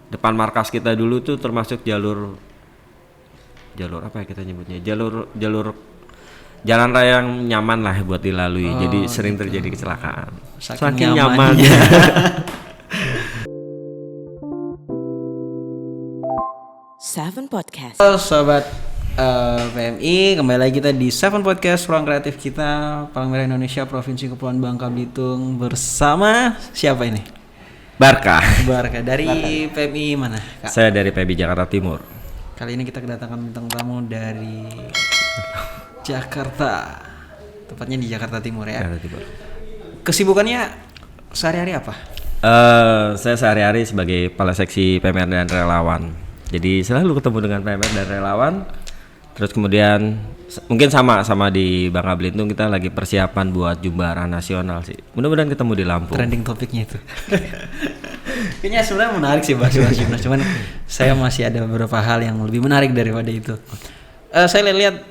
Depan markas kita dulu tuh termasuk jalur apa ya kita nyebutnya, jalur jalan raya yang nyaman lah buat dilalui. Jadi sering gitu. terjadi kecelakaan. Saking nyamannya. Seven Podcast. Halo sobat PMI, kembali lagi kita di Seven Podcast, ruang kreatif kita, Palang Merah Indonesia, Provinsi Kepulauan Bangka Belitung, bersama siapa ini? Barka. Dari PMI mana, Kak? Saya dari PMI Jakarta Timur. Kali ini kita kedatangan bintang tamu dari Jakarta, tepatnya di Jakarta Timur ya. Jakarta Timur. Kesibukannya sehari-hari apa? Saya sehari-hari sebagai kepala seksi PMR dan relawan. Jadi selalu ketemu dengan PMR dan relawan. Terus kemudian mungkin sama di Bangka Belitung kita lagi persiapan buat Jumbara Nasional sih. Mudah-mudahan ketemu di Lampung. Trending topiknya itu. Kayaknya sebenarnya menarik sih bahas Jumbara, cuman saya masih ada beberapa hal yang lebih menarik daripada itu. Saya lihat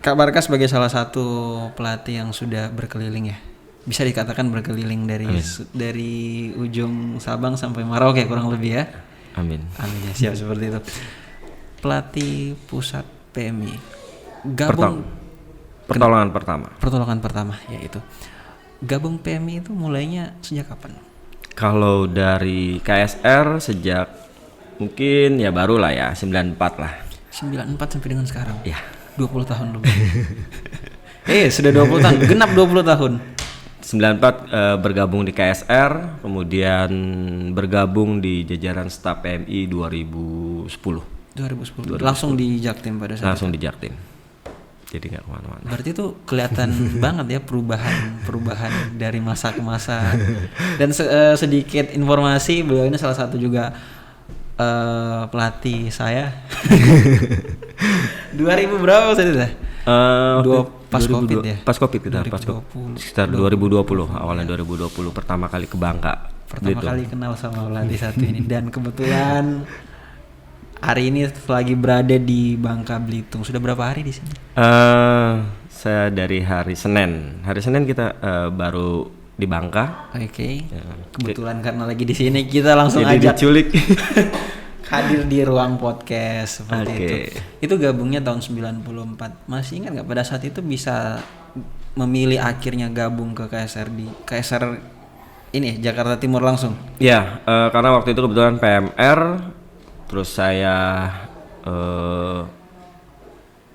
Kak Barka sebagai salah satu pelatih yang sudah berkeliling ya. Bisa dikatakan berkeliling dari ujung Sabang sampai Merauke kurang lebih ya. Amin ya, siap seperti itu. Pelatih pusat PMI gabung pertolongan pertama yaitu gabung PMI itu mulainya sejak kapan? Kalau dari KSR sejak mungkin ya baru lah ya 94 lah. 94 sampai dengan sekarang. Ya. 20 tahun lebih. Sudah 20 tahun, genap 20 tahun. 94 bergabung di KSR, kemudian bergabung di jajaran staf PMI 2010. Langsung di Jaktim pada saat langsung itu. Di Jaktim. Jadi nggak kemana-mana. Berarti itu kelihatan banget ya perubahan dari masa ke masa. Dan sedikit informasi, beliau ini salah satu juga pelatih saya. 2000 berapa tadi dah? Pas Covid ya? Pas Covid kita, sekitar 2020, awalnya 2020 pertama kali ke Bangka. Pertama kali kenal sama pelatih satu ini, dan kebetulan hari ini lagi berada di Bangka Belitung. Sudah berapa hari di sini? Saya dari hari Senin. Hari Senin kita baru di Bangka. Oke. Ya. Kebetulan karena lagi di sini kita langsung jadi ajak diculik. Hadir di ruang podcast seperti itu. Itu gabungnya tahun 94. Masih ingat nggak pada saat itu bisa memilih akhirnya gabung ke KSR ini Jakarta Timur langsung? Ya, karena waktu itu kebetulan PMR, terus saya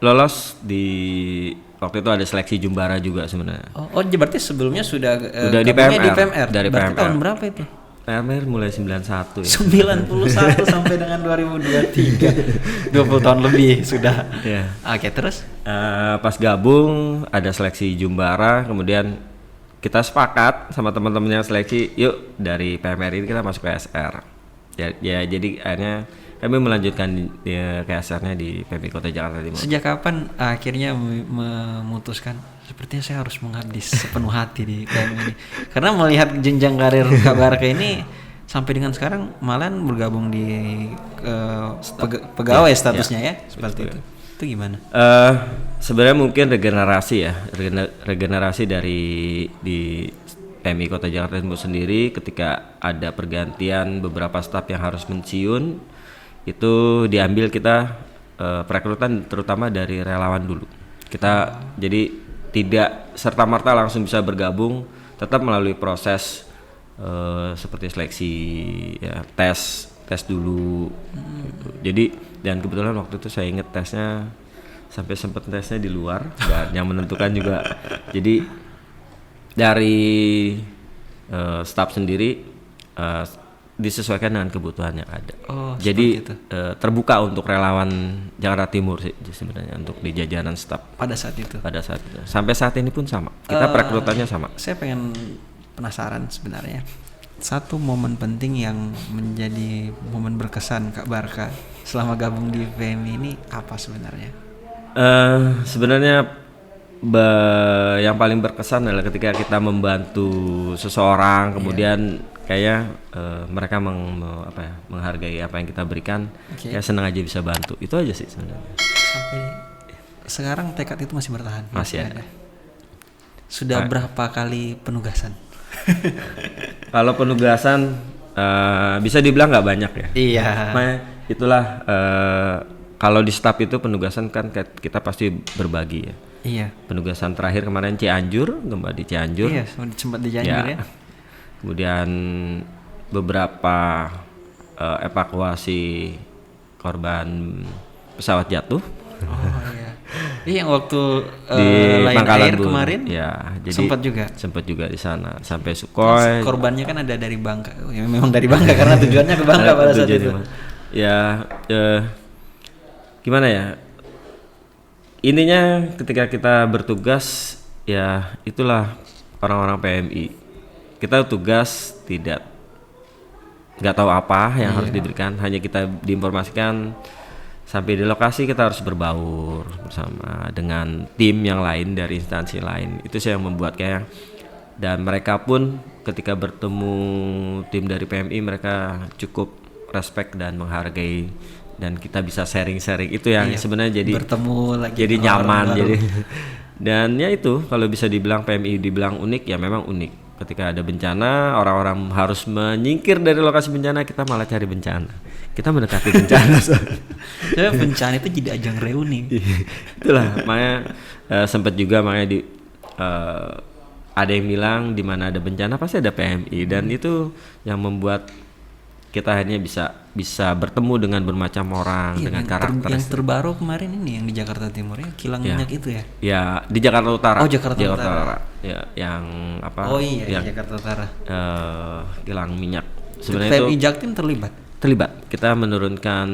lolos di waktu itu ada seleksi Jumbara juga sebenarnya. Oh, berarti sebelumnya sudah di PMR. Dari berarti PMR. Tahun berapa itu? PMR mulai 91 ya. 91 sampai dengan 2023. 20 tahun lebih sudah. Yeah. Oke, terus? Pas gabung ada seleksi Jumbara, kemudian kita sepakat sama teman-temannya seleksi, yuk dari PMR ini kita masuk ke KSR. Ya jadi akhirnya kami melanjutkan KSR-nya di PMI Kota Jakarta Timur. Sejak kapan akhirnya memutuskan sepertinya saya harus mengabdi sepenuh hati di PMI ini? Karena melihat jenjang karir Kak Barka ini sampai dengan sekarang malahan bergabung di pegawai statusnya ya seperti itu. Itu gimana? Sebenarnya mungkin regenerasi di PMI Kota Jakarta Timur sendiri ketika ada pergantian beberapa staf yang harus pensiun. Itu diambil kita perekrutan terutama dari relawan dulu. Kita jadi tidak serta-merta langsung bisa bergabung, tetap melalui proses seperti seleksi ya, tes dulu gitu. Jadi dan kebetulan waktu itu saya ingat tesnya sampai sempat tesnya di luar dan yang menentukan juga. Jadi dari staf sendiri disesuaikan dengan kebutuhan yang ada. Jadi terbuka untuk relawan Jakarta Timur sih sebenarnya untuk di jajaran staf pada saat itu. Sampai saat ini pun sama. Kita perekrutannya sama. Saya penasaran sebenarnya. Satu momen penting yang menjadi momen berkesan Kak Barka selama gabung di PMI ini apa sebenarnya? Sebenarnya yang paling berkesan adalah ketika kita membantu seseorang, kemudian kayaknya mereka menghargai apa yang kita berikan, kayak senang aja bisa bantu. Itu aja sih sebenarnya. Sampai sekarang tekad itu masih bertahan? Masih ada. Sudah berapa kali penugasan? Kalau penugasan bisa dibilang nggak banyak ya. Iya. Makanya itulah kalau di staff itu penugasan kan kita pasti berbagi ya. Iya. Penugasan terakhir kemarin Cianjur, gempa di Cianjur. Iya, sempat di Cianjur ya. Kemudian beberapa evakuasi korban pesawat jatuh. Oh iya. Ini yang waktu Di Lion Pangkalan Air Bun. kemarin. Ya, jadi Sempat juga di sana sampai Sukhoi. Korbannya kan ada dari Bangka. Ya, memang dari Bangka karena tujuannya ke Bangka pada saat itu. Ya, gimana ya? Intinya ketika kita bertugas ya itulah orang-orang PMI. Kita tugas nggak tahu apa yang harus diberikan, hanya kita diinformasikan sampai di lokasi kita harus berbaur bersama dengan tim yang lain dari instansi lain. Itu sih yang membuat kayak, dan mereka pun ketika bertemu tim dari PMI mereka cukup respect dan menghargai, dan kita bisa sharing-sharing. Itu yang sebenarnya jadi bertemu lagi, jadi nyaman jadi. Dan ya itu kalau bisa dibilang PMI dibilang unik ya memang unik. Ketika ada bencana, orang-orang harus menyingkir dari lokasi bencana, kita malah cari bencana. Kita mendekati bencana. Jadi bencana itu jadi ajang reuni. Itulah makanya sempat juga makanya ada yang bilang di mana ada bencana pasti ada PMI, dan itu yang membuat kita akhirnya bisa bertemu dengan bermacam orang dengan karakter. Yang terbaru kemarin ini yang di Jakarta Timur ya, kilang minyak itu ya. Ya, di Jakarta Utara. Oh, Jakarta Utara. Ya, yang apa? Oh iya, yang, Jakarta Utara. Kilang minyak. Sebenarnya PMI itu Jaktim terlibat. Kita menurunkan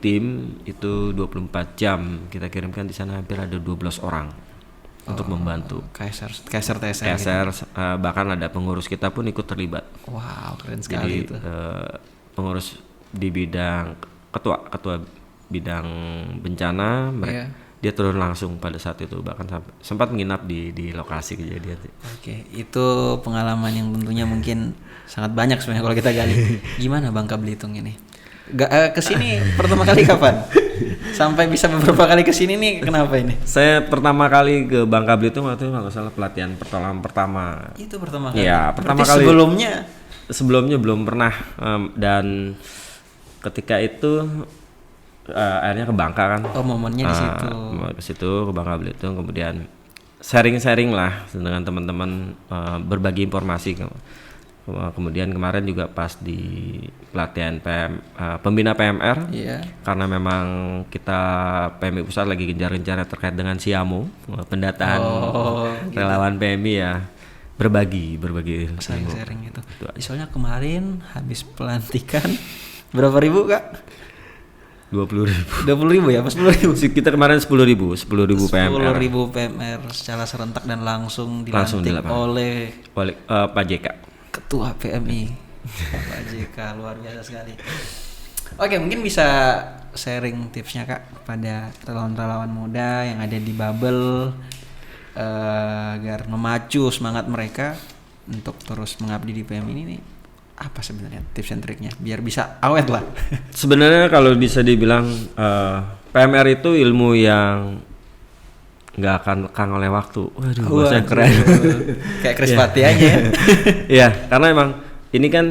tim itu 24 jam. Kita kirimkan di sana hampir ada 12 orang untuk membantu. Kaisar TSR. Bahkan ada pengurus kita pun ikut terlibat. Wow, keren sekali. Jadi, itu. Pengurus di bidang ketua bidang bencana, dia turun langsung pada saat itu, bahkan sempat menginap di lokasi kejadian. Oke, itu pengalaman yang tentunya mungkin sangat banyak sebenarnya kalau kita gali. Gimana Bangka Belitung ini? Kesini pertama kali kapan? Sampai bisa beberapa kali kesini nih, kenapa ini? Saya pertama kali ke Bangka Belitung waktu itu nggak salah pelatihan pertolongan pertama. Itu pertama kali. Iya, pertama kali. Sebelumnya belum pernah, dan ketika itu akhirnya ke Bangka kan. Oh, momennya di situ. Ke situ ke Bangka Belitung, kemudian sharing lah dengan teman-teman, berbagi informasi. Kemudian kemarin juga pas di pelatihan pembina PMR, karena memang kita PMI Pusat lagi gencar-gencarnya terkait dengan Siamu, pendataan relawan PMI ya, berbagi sharing itu. Soalnya kemarin habis pelantikan berapa ribu Kak? 20.000 ya, apa 10.000? Kita kemarin 10.000 PMR. 10.000 PMR secara serentak dan langsung dilantik oleh Pak JK, Ketua PMI. Pak JK luar biasa sekali. Oke, mungkin bisa sharing tipsnya Kak kepada relawan-relawan muda yang ada di Babel, agar memacu semangat mereka untuk terus mengabdi di PMI ini. Apa sebenarnya tips dan triknya biar bisa awet lah? Sebenarnya kalau bisa dibilang PMR itu ilmu yang nggak akan lekang oleh waktu. Waduh, bahasa keren. Kayak Chris Patti aja ya. Iya, karena emang ini kan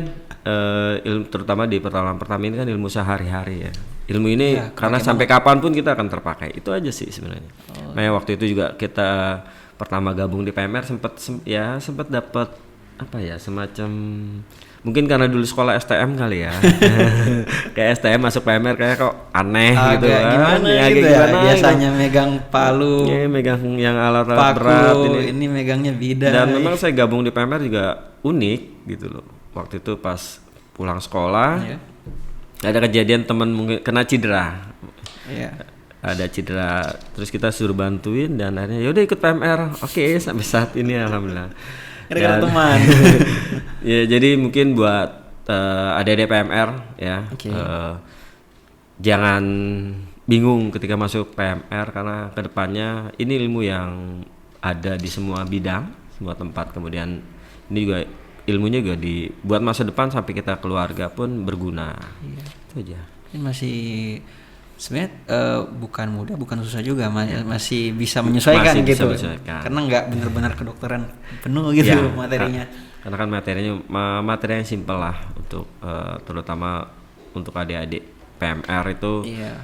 ilmu, terutama di pertolongan pertama ini kan ilmu sehari-hari ya. Ilmu ini karena sampai kapanpun kita akan terpakai. Itu aja sih sebenarnya. Makanya waktu itu juga kita pertama gabung di PMR sempat dapat apa ya, semacam, mungkin karena dulu sekolah STM kali ya. Kayak STM masuk PMR kayak kok aneh gitu kan. Gimana ya, gitu ya. Biasanya gitu. megang palu, megang yang alat-alat berat, ini megangnya bidang. Dan memang saya gabung di PMR juga unik gitu loh. Waktu itu pas pulang sekolah, ada kejadian teman mungkin kena cedera. Ada cedera, terus kita suruh bantuin, dan akhirnya yaudah ikut PMR. Oke, sampai saat ini alhamdulillah. Gara-gara teman. Ya, jadi mungkin buat adik-adik PMR ya, jangan bingung ketika masuk PMR, karena kedepannya ini ilmu yang ada di semua bidang, semua tempat. Kemudian ini juga ilmunya juga buat masa depan sampai kita keluarga pun berguna. Itu aja. Ini masih Sebenarnya bukan mudah, bukan susah juga, masih bisa menyesuaikan Masih bisa gitu. menyesuaikan. Karena nggak benar-benar kedokteran penuh gitu Ya, materinya. Karena kan materinya materi yang simpel lah untuk terutama untuk adik-adik PMR itu. Iya.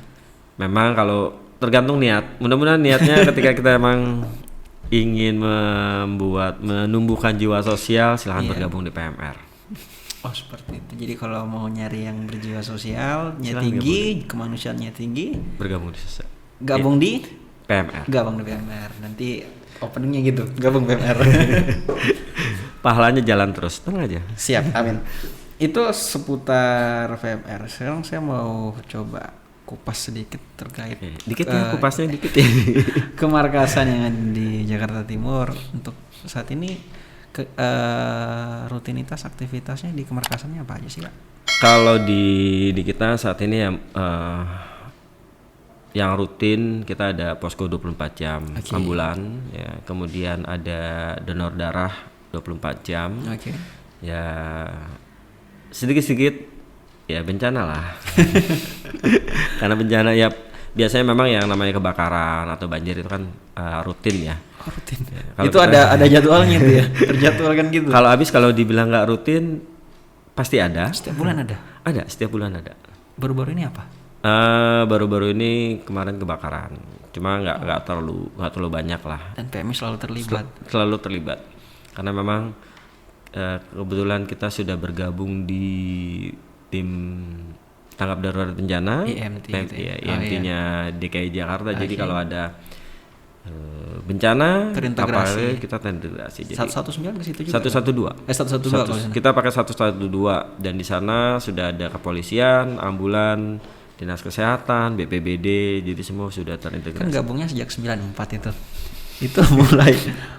Memang kalau tergantung niat. Mudah-mudahan niatnya ketika kita emang ingin menumbuhkan jiwa sosial, silahkan bergabung di PMR. Oh seperti itu. Jadi kalau mau nyari yang berjiwa sosialnya Silahkan tinggi, kemanusiaannya tinggi, Bergabung di sosial. gabung di PMR. gabung di PMR. Nanti openingnya gitu, gabung PMR. Pahalanya jalan terus, tenang aja. Siap, amin. Itu seputar PMR. Sekarang saya mau coba kupas sedikit terkait Dikit ya, kupasnya dikit ya. kemarkasan yang ada di Jakarta Timur. Untuk saat ini rutinitas aktivitasnya di kemarkasannya apa aja sih, Kak? Kalau di kita saat ini yang rutin kita ada posko 24 jam ambulan ya, kemudian ada donor darah 24 jam. Ya sedikit-sedikit ya bencana lah. Karena bencana ya biasanya memang yang namanya kebakaran atau banjir itu kan rutin ya. Rutin. Kalau itu ada jadwalnya itu ya, terjadwalkan gitu. Kalau dibilang nggak rutin pasti ada. Setiap bulan ada. Ada, setiap bulan ada. Baru-baru ini apa? Baru-baru ini kemarin kebakaran. Cuma nggak terlalu banyak lah. Dan PMI selalu terlibat. Selalu terlibat. Karena memang kebetulan kita sudah bergabung di tim tanggap darurat bencana, IMT, IMT-nya DKI Jakarta. Jadi kalau ada bencana terintegrasi, kita terintegrasi. Jadi 119 ke situ juga. 112. 112 Kita pakai 112 dan di sana sudah ada kepolisian, ambulan, dinas kesehatan, BPBD, jadi semua sudah terintegrasi. Kan gabungnya sejak 94 itu. Itu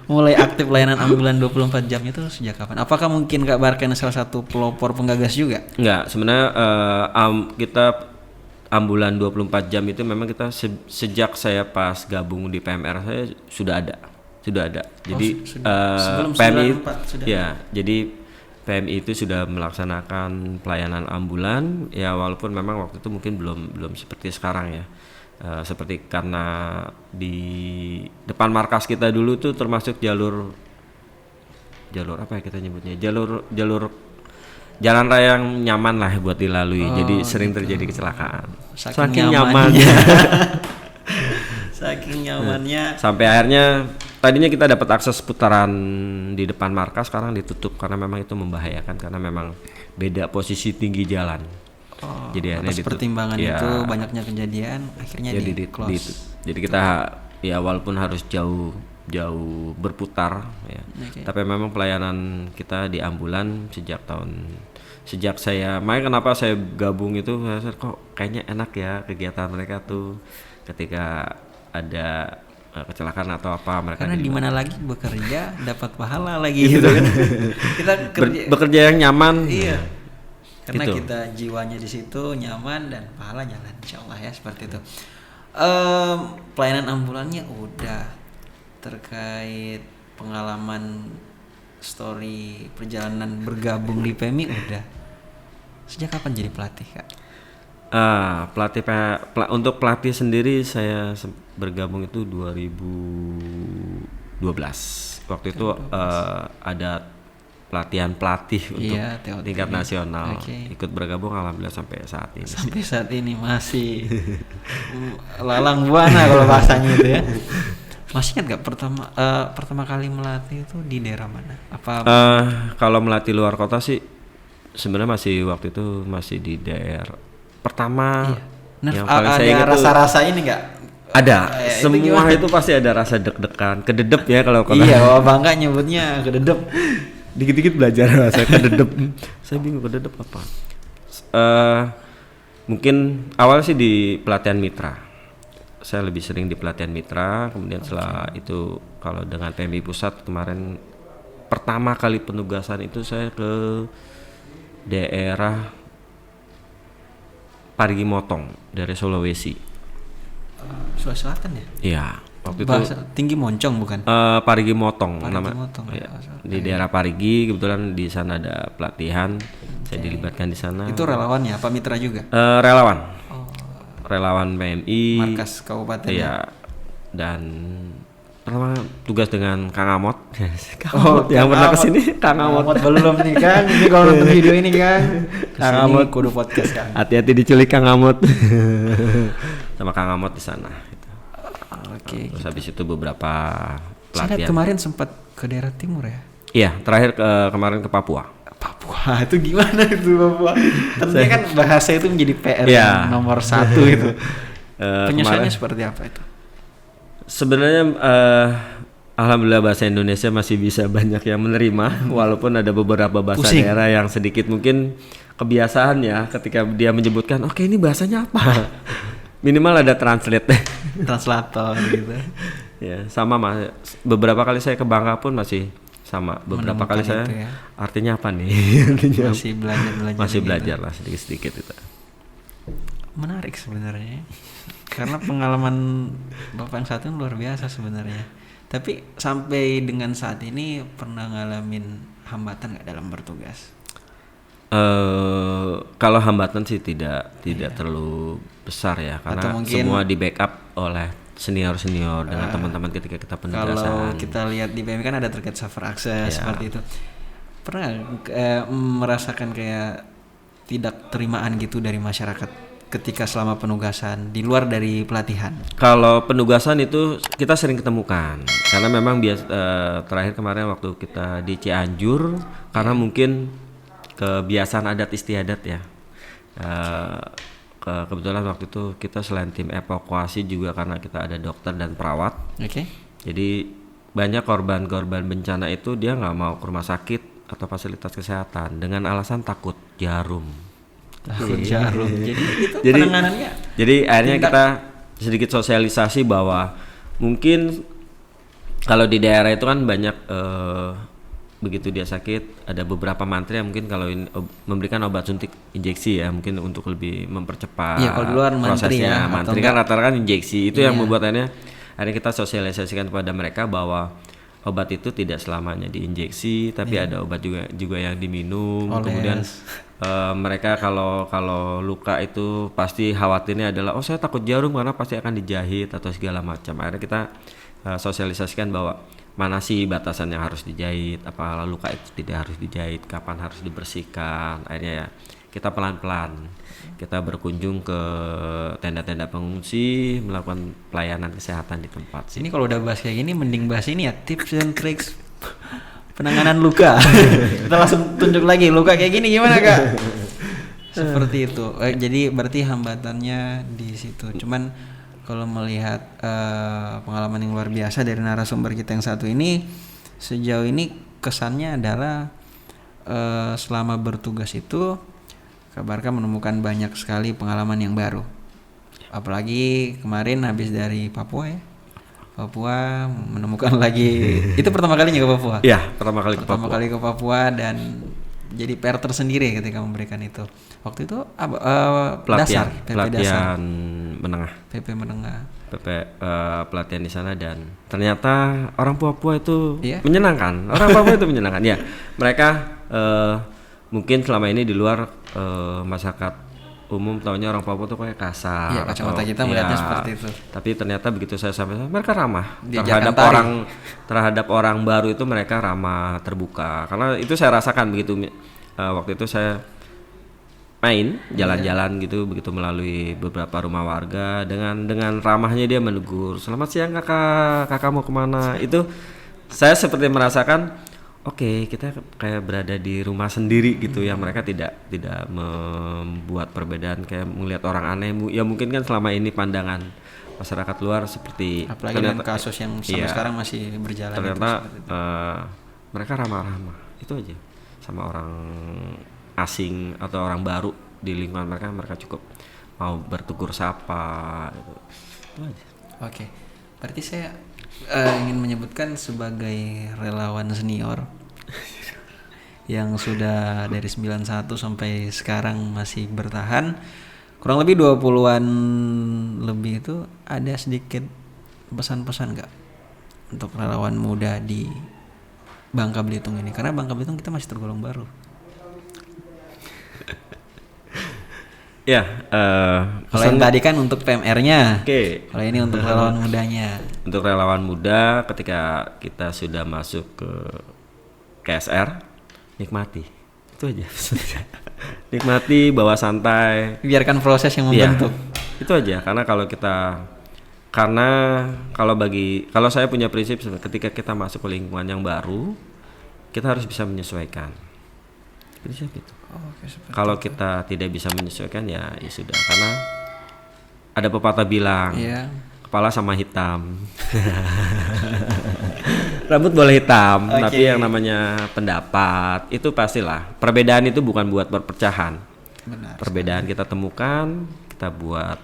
mulai aktif layanan ambulan 24 jam itu sejak kapan? Apakah mungkin Kak Barkan salah satu pelopor penggagas juga? Enggak, sebenarnya kita ambulan 24 jam itu memang kita sejak saya pas gabung di PMR saya sudah ada. Jadi sebelum PMI 94 sudah. Ya, jadi PMI itu sudah melaksanakan pelayanan ambulan ya, walaupun memang waktu itu mungkin belum seperti sekarang ya. Seperti karena di depan markas kita dulu tuh termasuk jalur apa ya kita nyebutnya, jalur jalan raya yang nyaman lah buat dilalui, jadi sering terjadi kecelakaan. Saking nyamannya. Saking nyamannya. Sampai akhirnya tadinya kita dapat akses putaran di depan markas, sekarang ditutup karena memang itu membahayakan karena memang beda posisi tinggi jalan. Jadi atas pertimbangan itu banyaknya kejadian akhirnya di close. Jadi kita ya walaupun harus jauh berputar ya. Tapi memang pelayanan kita di ambulan sejak saya kenapa saya gabung itu saya kok kayaknya enak ya kegiatan mereka tuh ketika ada kecelakaan atau apa mereka. Karena di mana lagi bekerja dapat pahala lagi gitu kan. Kita bekerja yang nyaman. Iya. Karena gitu. kita jiwanya di situ nyaman dan pahala jalan, insyaallah ya seperti itu. Pelayanan ambulannya udah, terkait pengalaman story perjalanan bergabung di PMI udah. Sejak kapan jadi pelatih, Kak? Untuk pelatih sendiri saya bergabung itu 2012. Waktu itu ada pelatihan pelatih untuk tingkat nasional. Ikut bergabung alhamdulillah sampai saat ini. Sampai saat ini masih lalang buana kalau bahasanya itu ya. Masih ingat gak pertama kali melatih itu di daerah mana? Kalau melatih luar kota sih sebenarnya waktu itu masih di daerah pertama. Yang paling saya ingat rasa-rasa ini enggak? Ada. Semua itu pasti ada rasa deg-degan, kededep ya kalau kota. Iya, bangga nyebutnya kededep. Dikit-dikit belajar bahasa kededep. Saya bingung kededep apa. Mungkin awal sih di pelatihan mitra. Saya lebih sering di pelatihan mitra, kemudian setelah itu kalau dengan PMI pusat kemarin pertama kali penugasan itu saya ke daerah Parigi Motong dari Sulawesi. Sulawesi Selatan ya? Iya. Waktu Bahasa itu Tinggi Moncong bukan? Parigi Motong nama. Ya. Di daerah Parigi kebetulan di sana ada pelatihan, saya dilibatkan di sana. Itu relawannya apa mitra juga? Relawan. relawan PMI. Markas kabupaten. Iya. Dan pertama tugas dengan Kang Amot. Kang Yang pernah Amot. kesini Kang Amot. Belum nih Kang. Ini kalau nonton video ini Kang. Kang Amot kudu podcast Kang. Hati-hati diculik Kang Amot. Sama Kang Amot di sana. Gitu. Oke. Terus habis itu beberapa Saya lihat pelatihan. kemarin sempat ke daerah timur ya. Iya, terakhir kemarin ke Papua. Papua itu gimana itu Papua? Tentunya kan bahasa itu menjadi PR Iya. yang nomor 1 itu. Penyelesaiannya Kemarin- seperti apa itu? Sebenarnya alhamdulillah bahasa Indonesia masih bisa banyak yang menerima walaupun ada beberapa bahasa Pusing. daerah yang sedikit mungkin kebiasaan ya ketika dia menyebutkan oke ini bahasanya apa. Minimal ada translate. Translator gitu. Ya, sama Mas. Beberapa kali saya ke Bangka pun masih sama. Beberapa Menemukan kali saya itu ya. artinya apa nih? Artinya Masih belajar masih gitu. belajar lah sedikit-sedikit itu. Menarik sebenarnya. Karena pengalaman Bapak yang satu luar biasa sebenarnya. Tapi sampai dengan saat ini pernah ngalamin hambatan nggak dalam bertugas? Kalau hambatan sih tidak terlalu besar ya karena Atau mungkin- semua di backup oleh senior dengan teman-teman ketika kita Kalau penugasan. kita lihat di BM kan ada terkait server akses Ya. seperti itu. Pernah nggak, merasakan kayak tidak terimaan gitu dari masyarakat ketika selama penugasan di luar dari pelatihan? Kalau penugasan itu kita sering ketemukan karena memang terakhir kemarin waktu kita di Cianjur karena mungkin kebiasaan adat istiadat ya. Kebetulan waktu itu kita selain tim evakuasi juga karena kita ada dokter dan perawat. Oke. Jadi banyak korban-korban bencana itu dia nggak mau ke rumah sakit atau fasilitas kesehatan dengan alasan takut jarum. Takut jarum. Jadi itu Jadi- penanganannya. Jadi akhirnya tindak- kita sedikit sosialisasi bahwa mungkin kalau di daerah itu kan banyak begitu dia sakit ada beberapa mantri yang mungkin kalau memberikan obat suntik injeksi ya mungkin untuk lebih mempercepat Iya, kalau di luar mantri ya, prosesnya. atau Mantri kan enggak- rata-rata kan injeksi itu yang Iya. membuat akhirnya kita sosialisasikan kepada mereka bahwa obat itu tidak selamanya diinjeksi tapi ada obat juga yang diminum. Oles. Kemudian mereka kalau luka itu pasti khawatirnya adalah saya takut jarum karena pasti akan dijahit atau segala macam. Akhirnya kita sosialisasikan bahwa mana sih batasan yang harus dijahit, apa luka itu tidak harus dijahit, kapan harus dibersihkan. Akhirnya ya kita pelan-pelan kita berkunjung ke tenda-tenda pengungsi melakukan pelayanan kesehatan di tempat sih. Ini kalau udah bahas kayak gini mending bahas ini ya tips dan triks penanganan luka. Kita langsung tunjuk lagi luka kayak gini gimana Kak? Seperti itu. Jadi berarti hambatannya di situ. Cuman kalau melihat pengalaman yang luar biasa dari narasumber kita yang satu ini, sejauh ini kesannya adalah selama bertugas itu Kak Barka menemukan banyak sekali pengalaman yang baru. Apalagi kemarin habis dari Papua ya. Papua menemukan lagi itu pertama kalinya ke Papua. Iya, pertama kali ke Pertama Papua. kali ke Papua dan jadi PR tersendiri ketika memberikan itu. Waktu itu Pelatihan, dasar, PP dasar, pelatihan menengah. PP menengah. Pelatihan di sana dan ternyata orang Papua itu Iya? menyenangkan. Orang Papua itu menyenangkan. Ya, mereka mungkin selama ini di luar masyarakat umum tahunya orang Papua tuh kayak kasar. Iya, kacamata atau- kita melihatnya iya. seperti itu. Tapi ternyata begitu saya sampai sana, mereka ramah Diajarkan terhadap tari. terhadap orang baru itu mereka ramah, terbuka. Karena itu saya rasakan begitu waktu itu saya main jalan-jalan gitu begitu melalui beberapa rumah warga dengan ramahnya dia menegur selamat siang kakak mau kemana. Itu saya seperti merasakan oke, kita kayak berada di rumah sendiri gitu ya. Mereka tidak membuat perbedaan kayak melihat orang aneh ya. Mungkin kan selama ini pandangan masyarakat luar seperti Apalagi dengan kasus yang sampai iya, sekarang masih berjalan. ternyata itu, seperti itu. mereka ramah-ramah itu aja sama orang asing atau orang baru di lingkungan mereka cukup mau bertegur sapa gitu. Itu aja. Oke, berarti saya ingin menyebutkan sebagai relawan senior yang sudah dari 91 sampai sekarang masih bertahan. Kurang lebih 20-an lebih itu ada sedikit pesan-pesan nggak untuk relawan muda di Bangka Belitung ini? Karena Bangka Belitung kita masih tergolong baru. Ya, Kalau yang tadi kan untuk PMR-nya. Oke. Kalau ini untuk relawan mudanya. Untuk relawan muda ketika kita sudah masuk ke KSR, nikmati. Itu aja. Nikmati, bawa santai. Biarkan proses yang Iya, membentuk. itu aja. Karena kalau saya punya prinsip ketika kita masuk ke lingkungan yang baru, kita harus bisa menyesuaikan. Prinsip itu. Kalau kita tidak bisa menyesuaikan ya sudah, karena ada pepatah bilang Iya. kepala sama hitam. Rambut boleh hitam, Oke. tapi yang namanya pendapat itu pastilah. Perbedaan itu bukan buat perpecahan. Benar. Perbedaan kita temukan, kita buat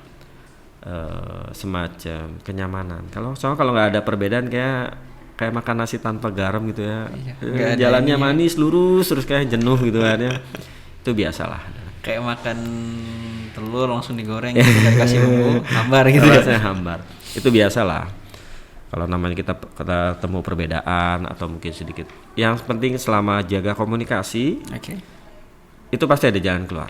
semacam kenyamanan. Soalnya kalau nggak ada perbedaan kayak makan nasi tanpa garam gitu ya. Iya, nggak ada Jalannya ininya. manis lurus terus kayak jenuh gitu kan ya. Itu biasalah. Kayak makan telur langsung digoreng gitu, dan kasih bumbu hambar gitu ya. Rasanya hambar. Itu biasalah. Kalau namanya kita temu perbedaan atau mungkin sedikit. Yang penting selama jaga komunikasi, Oke. itu pasti ada jalan keluar.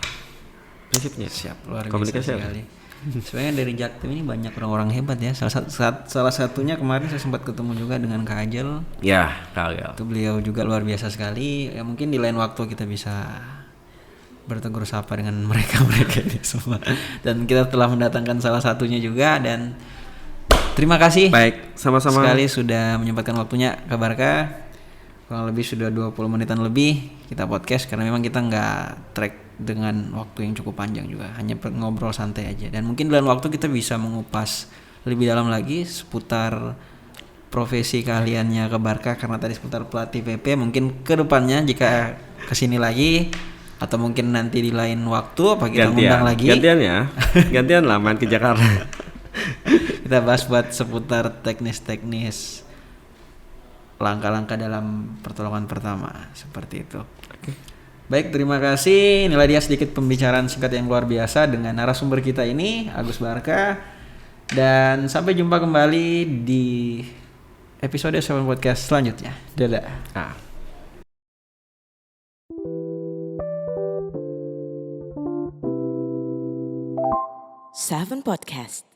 Prinsipnya. Siap, luar biasa Komunikasi apa? sekali. Sebenarnya dari Jaktim ini banyak orang-orang hebat ya. Salah satunya kemarin saya sempat ketemu juga dengan Kak Ajel. Ya, kagak. Itu beliau juga luar biasa sekali. Ya mungkin di lain waktu kita bisa bertegur sapa dengan mereka ini semua. Dan kita telah mendatangkan salah satunya juga, dan terima kasih. Baik, sama-sama. Sekali sudah menyempatkan waktunya Kak Barka. Kurang lebih sudah 20 menitan lebih kita podcast, karena memang kita nggak track dengan waktu yang cukup panjang juga, hanya ngobrol santai aja. Dan mungkin dalam waktu kita bisa mengupas lebih dalam lagi seputar profesi keahliannya Kak Barka, karena tadi seputar pelatih PP. Mungkin ke depannya jika kesini lagi atau mungkin nanti di lain waktu apa kita undang lagi. Gantian ya. Gantian lah main ke Jakarta. Kita bahas buat seputar teknis-teknis langkah-langkah dalam pertolongan pertama seperti itu. Baik, terima kasih. Inilah dia sedikit pembicaraan singkat yang luar biasa dengan narasumber kita ini, Agus Barka. Dan sampai jumpa kembali di episode 7 Podcast selanjutnya. Dadah. Ah. Seven Podcast.